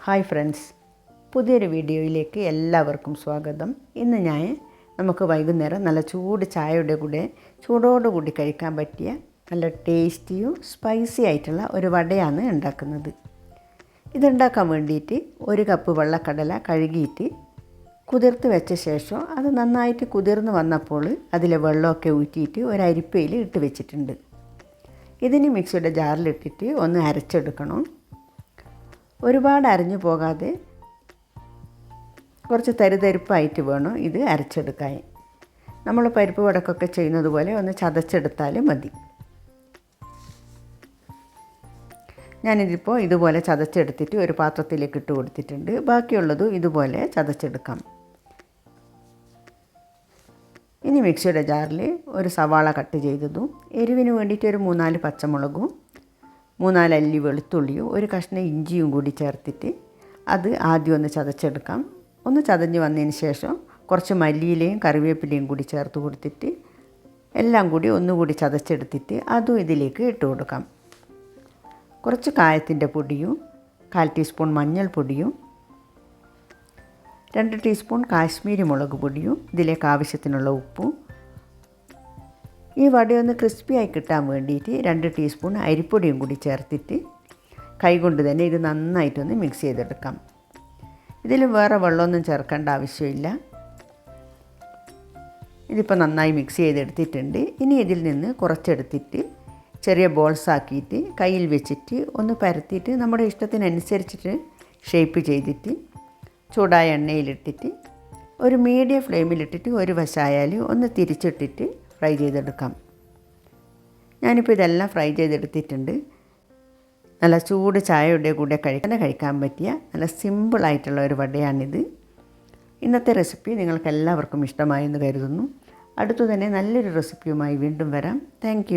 Hi friends, പുതിയൊരു വീഡിയോയിലേക്ക് എല്ലാവർക്കും സ്വാഗതം. ഇന്ന് നമുക്ക് വൈകുന്നേരം നല്ല ചൂട് ചായയുടെ കൂടെ ചൂടോടുകൂടി കഴിക്കാൻ പറ്റിയ നല്ല ടേസ്റ്റിയും സ്പൈസി ആയിട്ടുള്ള ഒരു വടയാണ് ഉണ്ടാക്കുന്നത്. ഇതുണ്ടാക്കാൻ വേണ്ടിയിട്ട് 1 കപ്പ് വെള്ളക്കടല കഴുകിയിട്ട് കുതിർത്ത് വെച്ച ശേഷം അത് നന്നായിട്ട് കുതിർന്ന് വന്നപ്പോൾ അതിലെ വെള്ളമൊക്കെ ഊറ്റിയിട്ട് ഒരു അരിപ്പയിൽ ഇട്ട് വെച്ചിട്ടുണ്ട്. ഇതിന് മിക്സിയുടെ ജാറിലിട്ടിട്ട് ഒന്ന് അരച്ചെടുക്കണം. ഒരുപാട് അരഞ്ഞു പോകാതെ കുറച്ച് തരിതരിപ്പായിട്ട് വേണം ഇത് അരച്ചെടുക്കാൻ. നമ്മൾ പരിപ്പ് വടക്കൊക്കെ ചെയ്യുന്നത് പോലെ ഒന്ന് ചതച്ചെടുത്താൽ മതി. ഞാനിതിപ്പോൾ ഇതുപോലെ ചതച്ചെടുത്തിട്ട് ഒരു പാത്രത്തിലേക്ക് ഇട്ട് കൊടുത്തിട്ടുണ്ട്. ബാക്കിയുള്ളതും ഇതുപോലെ ചതച്ചെടുക്കാം. ഇനി മിക്സിയുടെ ജാറിൽ ഒരു സവാള കട്ട് ചെയ്തതും എരിവിന് വേണ്ടിയിട്ട് ഒരു 3-4 പച്ചമുളകും 3-4 അല്ലി വെളുത്തുള്ളിയും ഒരു കഷ്ണം ഇഞ്ചിയും കൂടി ചേർത്തിട്ട് അത് ആദ്യം ഒന്ന് ചതച്ചെടുക്കാം. ഒന്ന് ചതഞ്ഞ് വന്നതിന് ശേഷം കുറച്ച് മല്ലിയിലയും കറിവേപ്പിലയും കൂടി ചേർത്ത് കൊടുത്തിട്ട് എല്ലാം കൂടി ഒന്നുകൂടി ചതച്ചെടുത്തിട്ട് അതും ഇതിലേക്ക് ഇട്ട് കൊടുക്കാം. കുറച്ച് കായത്തിൻ്റെ പൊടിയും 1/4 ടീസ്പൂൺ മഞ്ഞൾപ്പൊടിയും 2 ടീസ്പൂൺ കാശ്മീരി മുളക് പൊടിയും ഇതിലേക്ക് ആവശ്യത്തിനുള്ള ഉപ്പും. ഈ വടയൊന്ന് ക്രിസ്പിയായി കിട്ടാൻ വേണ്ടിയിട്ട് 2 ടീസ്പൂൺ അരിപ്പൊടിയും കൂടി ചേർത്തിട്ട് കൈകൊണ്ട് തന്നെ ഇത് നന്നായിട്ടൊന്ന് മിക്സ് ചെയ്തെടുക്കാം. ഇതിൽ വേറെ വെള്ളമൊന്നും ചേർക്കേണ്ട ആവശ്യമില്ല. ഇതിപ്പോൾ നന്നായി മിക്സ് ചെയ്തെടുത്തിട്ടുണ്ട്. ഇനി ഇതിൽ നിന്ന് കുറച്ചെടുത്തിട്ട് ചെറിയ ബോൾസ് ആക്കിയിട്ട് കയ്യിൽ വെച്ചിട്ട് ഒന്ന് പരത്തിയിട്ട് നമ്മുടെ ഇഷ്ടത്തിനനുസരിച്ചിട്ട് ഷേപ്പ് ചെയ്തിട്ട് ചൂടായ എണ്ണയിലിട്ടിട്ട് ഒരു മീഡിയം ഫ്ലെയിമിലിട്ടിട്ട് ഒരു വശമായാൽ ഒന്ന് തിരിച്ചിട്ടിട്ട് ഫ്രൈ ചെയ്തെടുക്കാം. ഞാനിപ്പോൾ ഇതെല്ലാം ഫ്രൈ ചെയ്തെടുത്തിട്ടുണ്ട്. നല്ല ചൂട് ചായയുടെ കൂടെ കഴിക്കാൻ പറ്റിയ നല്ല സിമ്പിളായിട്ടുള്ള ഒരു വടയാണിത്. ഇന്നത്തെ റെസിപ്പി നിങ്ങൾക്ക് എല്ലാവർക്കും ഇഷ്ടമായെന്ന് കരുതുന്നു. അടുത്തു തന്നെ നല്ലൊരു റെസിപ്പിയുമായി വീണ്ടും വരാം. താങ്ക്